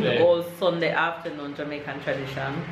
good old Sunday afternoon Jamaican tradition.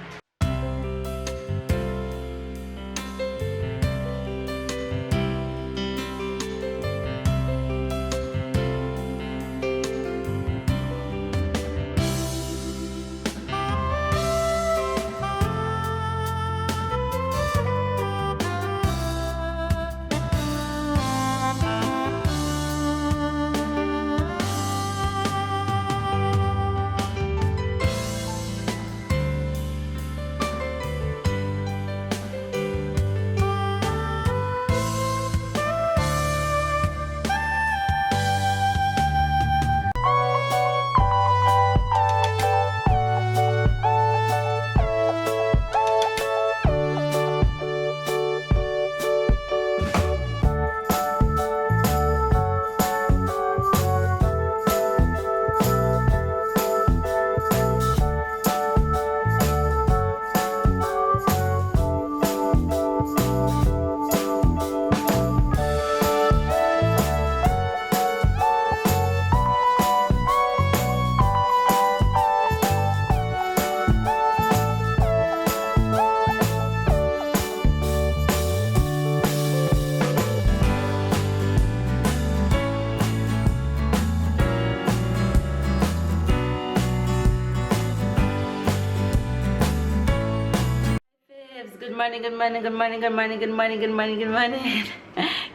Good morning, good morning, good morning, good morning, good morning, good morning, good morning.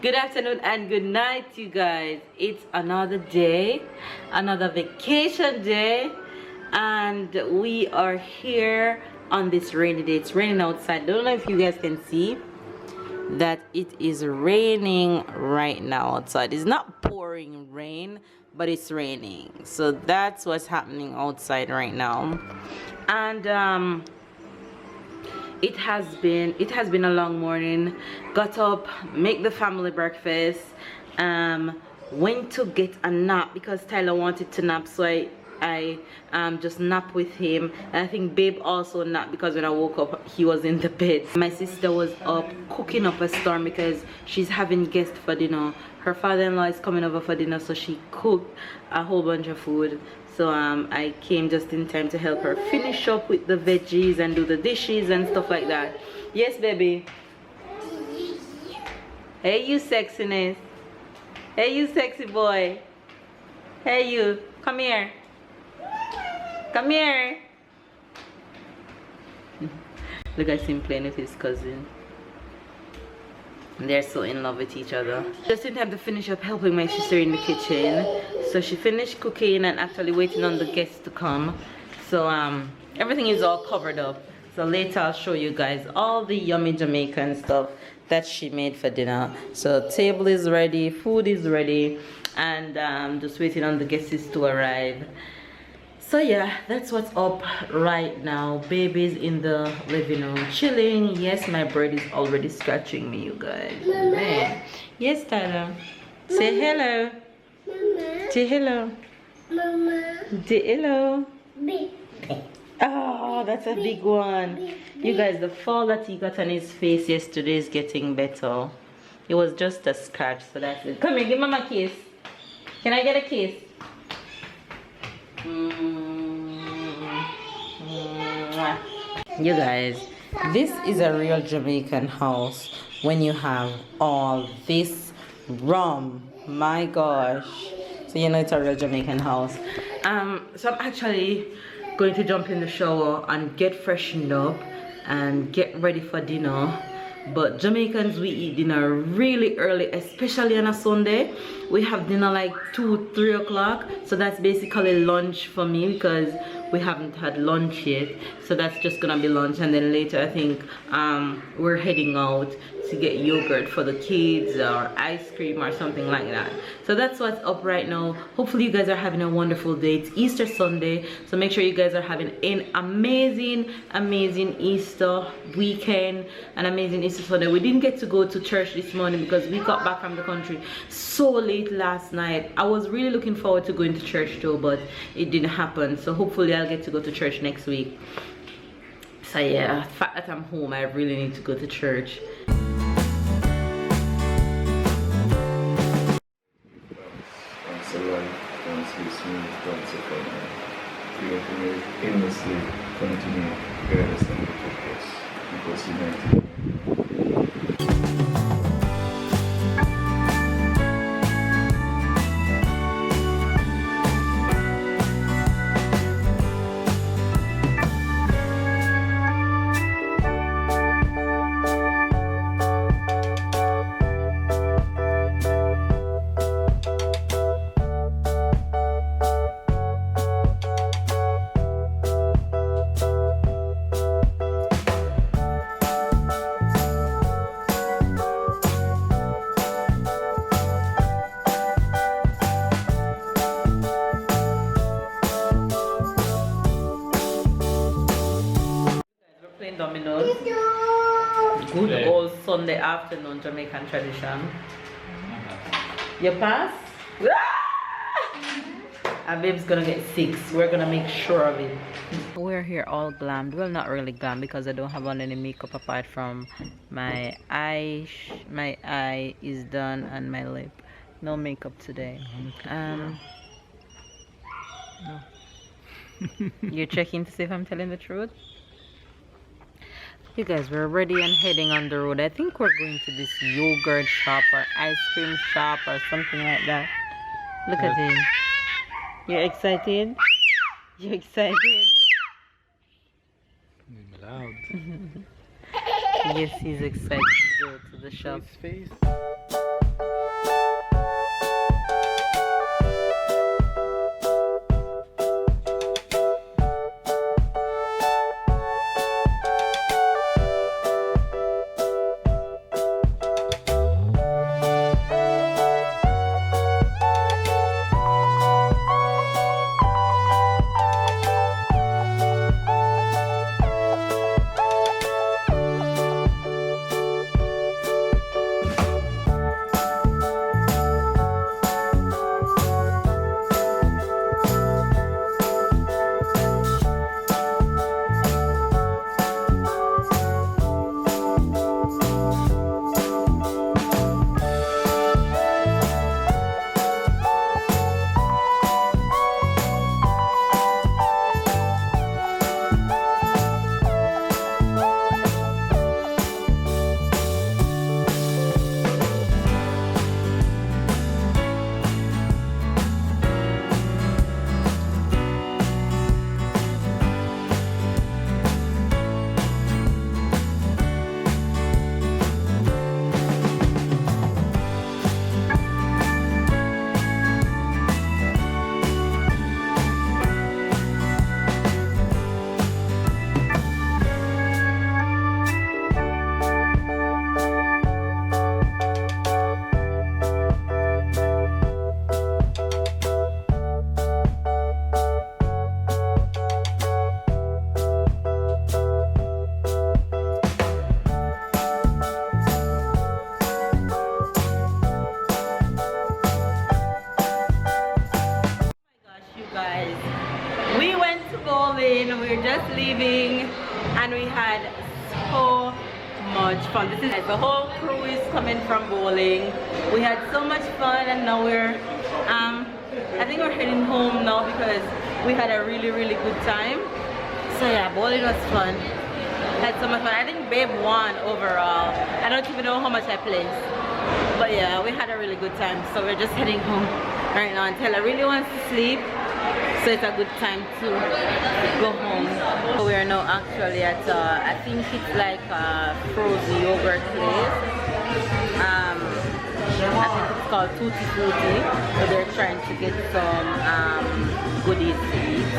Good afternoon and good night, you guys. It's another day, another vacation day, and we are here on this rainy day. It's raining outside. Don't know if you guys can see that it is raining right now outside. It's not pouring rain, but it's raining. So that's what's happening outside right now. And it has been a long morning. Got up, make the family breakfast, went to get a nap because Tyler wanted to nap, so I just nap with him. And I think Babe also napped because when I woke up he was in the bed. My sister was up cooking up a storm because she's having guests for dinner. Her father-in-law is coming over for dinner, so she cooked a whole bunch of food. So I came just in time to help her finish up with the veggies and do the dishes and stuff like that. Yes, baby. Hey, you sexiness. Hey, you sexy boy. Hey, you. Come here. Come here. Look at him playing with his cousin. They're so in love with each other. Just in time to finish up helping my sister in the kitchen. So she finished cooking and actually waiting on the guests to come. So everything is all covered up. So later I'll show you guys all the yummy Jamaican stuff that she made for dinner. So table is ready, food is ready, and just waiting on the guests to arrive. So yeah, that's what's up right now. Baby's in the living room chilling. Yes, my bird is already scratching me, you guys. Man. Yes, Tyler. Mama. Say hello. Mama. Say hello. Mama. Say hello. Big. Oh, that's a big one. You guys, the fall that he got on his face yesterday is getting better. It was just a scratch, so that's it. Come here, give Mama a kiss. Can I get a kiss? You guys, this is a real Jamaican house when you have all this rum. My gosh, so you know it's a real Jamaican house. So I'm actually going to jump in the shower and get freshened up and get ready for dinner. But Jamaicans, we eat dinner really early, especially on a Sunday. We have dinner like 2-3 o'clock, so that's basically lunch for me because we haven't had lunch yet. So that's just gonna be lunch, and then later I think we're heading out to get yogurt for the kids or ice cream or something like that. So that's what's up right now. Hopefully you guys are having a wonderful day. It's Easter Sunday, so make sure you guys are having an amazing Easter weekend, an amazing Easter Sunday. We didn't get to go to church this morning because we got back from the country so late last night. I was really looking forward to going to church too, but it didn't happen. So hopefully I'll get to go to church next week. So yeah, the fact that I'm home, I really need to go to church. will endlessly continue regardless of the focus because united. Playing dominoes. Good old Sunday afternoon Jamaican tradition. You pass? Our babe's gonna get 6. We're gonna make sure of it. We're here all glammed. Well, not really glam because I don't have on any makeup apart from my eye. My eye is done and my lip. No makeup today. No. You're checking to see if I'm telling the truth? You guys, we're ready and heading on the road. I think we're going to this yogurt shop or ice cream shop or something like that. Look at him. You're excited? You're excited? Loud. Yes, he's excited to go to the shop. Face. We're just leaving and we had so much fun. This is the whole crew is coming from bowling. We had so much fun and now we're I think we're heading home now because we had a really good time. So yeah, bowling was fun. Had so much fun. I think babe won overall. I don't even know how much I placed, but yeah, we had a really good time. So we're just heading home right now until I really wants to sleep. So it's a good time to go home. So we are now actually at I think it's like a frozen yogurt place. I think it's called Tutti Frutti. So they're trying to get some goodies to eat.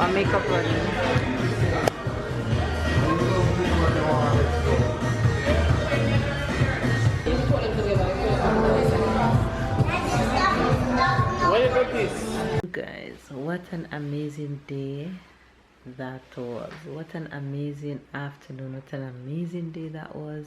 Our makeup ready. Guys, what an amazing day that was. What an amazing afternoon. What an amazing day that was.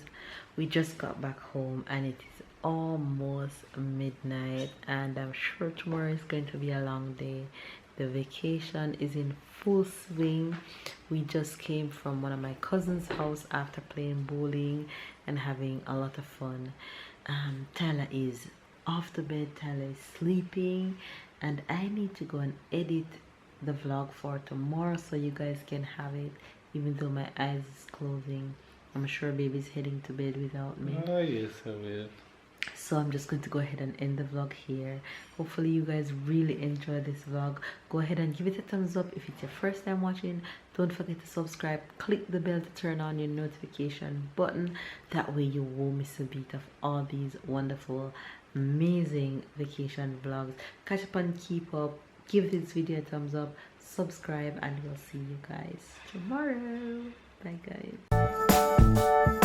We just got back home and it is almost midnight and I'm sure tomorrow is going to be a long day. The vacation is in full swing. We just came from one of my cousin's house after playing bowling and having a lot of fun. Tyler is off the bed. Tyler is sleeping and I need to go and edit the vlog for tomorrow so you guys can have it, even though my eyes is closing. I'm sure baby's heading to bed without me. Oh yes, I will. So I'm just going to go ahead and end the vlog here. Hopefully you guys really enjoy this vlog. Go ahead and give it a thumbs up if it's your first time watching. Don't forget to subscribe. Click the bell to turn on your notification button. That way you won't miss a beat of all these wonderful, amazing vacation vlogs. Catch up and keep up. Give this video a thumbs up. Subscribe, and we'll see you guys tomorrow. Bye guys.